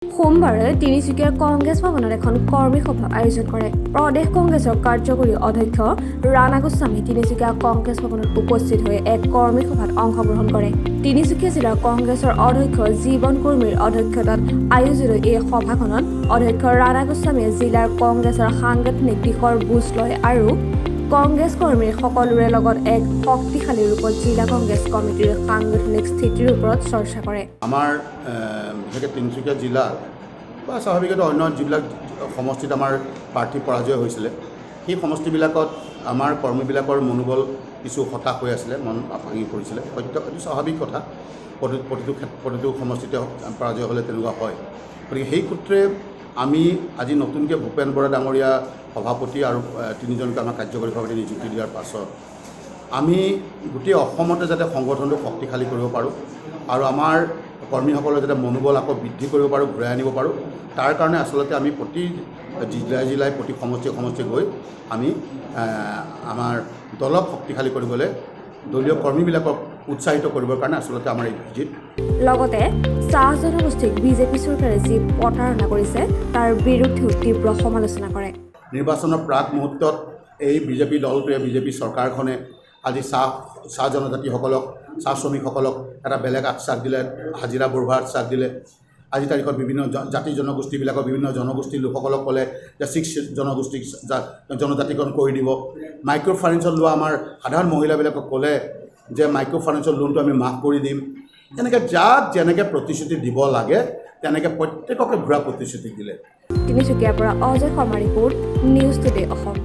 সোমবাৰে তিনিচুকীয়াৰ কংগ্ৰেছ ভৱনত এখন কৰ্মী সভা আয়োজন কৰে। প্ৰদেশ কংগ্ৰেছৰ কাৰ্যকৰী অধ্যক্ষ ৰাণা গোস্বামী তিনিচুকীয়া কংগ্ৰেছ ভৱনত উপস্থিত হৈ এক কৰ্মী সভাত অংশগ্ৰহণ কৰে। তিনিচুকীয়া জিলা কংগ্ৰেছৰ অধ্যক্ষ জীৱন কৰ্মীৰ অধ্যক্ষতাত আয়োজিত এই সভাখনত অধ্যক্ষ ৰাণা গোস্বামীয়ে জিলাৰ কংগ্ৰেছৰ সাংগঠনিক দিশৰ বুজ লয় আৰু কংগ্ৰেছ কৰ্মীৰ সকলোৰে লগত এক শক্তিশালী ৰূপত জিলা কংগ্ৰেছ কমিটিৰ সাংগঠনিক স্থিতিৰ ওপৰত চৰ্চা কৰে। আমাৰ বিশেষকৈ তিনিচুকীয়া জিলা বা স্বাভাৱিকতে অন্য যিবিলাক সমষ্টিত আমাৰ প্ৰাৰ্থী পৰাজয় হৈছিলে, সেই সমষ্টিবিলাকত আমাৰ কৰ্মীবিলাকৰ মনোবল কিছু হতাশ হৈ আছিলে, মন ভাঙি পৰিছিলে। সত্য এইটো স্বাভাৱিক কথা, প্ৰতিটো সমষ্টিতে পৰাজয় হ'লে তেনেকুৱা হয়। গতিকে সেই সূত্ৰে আমি আজি নতুনকৈ ভূপেন বৰা ডাঙৰীয়া সভাপতি আৰু তিনিজনকৈ আমাৰ কাৰ্যকৰী সভাপতি নিযুক্তি দিয়াৰ পাছত আমি গোটেই অসমতে যাতে সংগঠনটো শক্তিশালী কৰিব পাৰোঁ আৰু আমাৰ কৰ্মীসকলৰ যাতে মনোবল আকৌ বৃদ্ধি কৰিব পাৰোঁ, ঘূৰাই আনিব পাৰোঁ, তাৰ কাৰণে আচলতে আমি প্ৰতি জিলাই প্ৰতি সমষ্টি গৈ আমি আমাৰ দলক শক্তিশালী কৰিবলৈ দলীয় কৰ্মীবিলাকক উৎসাহিত কৰিবৰ কাৰণে আচলতে আমাৰ এই ভিজিট। লগতে চাহ জনগোষ্ঠীক বিজেপি চৰকাৰে যি প্ৰতাৰণা কৰিছে তাৰ বিৰুদ্ধেও তীব্ৰ সমালোচনা কৰে। নিৰ্বাচনৰ প্ৰাক মুহূৰ্তত এই বিজেপি দলটোৱে, বিজেপি চৰকাৰখনে আজি চাহ জনজাতিসকলক, চাহ শ্ৰমিকসকলক এটা বেলেগ আশ্বাস দিলে, হাজিৰা বঢ়োৱাৰ আশ্বাস দিলে। আজি তাৰিখত বিভিন্ন জাতি জনগোষ্ঠীবিলাকৰ বিভিন্ন জনগোষ্ঠীৰ লোকসকলক ক'লে যে 6 জনগোষ্ঠীক জনজাতিকৰণ কৰি দিব। মাইক্ৰ' ফাইনেন্সৰ লোৱা আমাৰ সাধাৰণ মহিলাবিলাকক ক'লে যে মাইক্ৰ' ফাইনেন্সৰ লোনটো আমি মাফ কৰি দিম। এনেকৈ যাক যেনেকৈ প্ৰতিশ্ৰুতি দিব লাগে তেনেকৈ প্ৰত্যেককে ঘূৰা প্ৰতিশ্ৰুতি দিলে। তিনিচুকীয়াৰ পৰা Ajay Sharma report, news today Assam.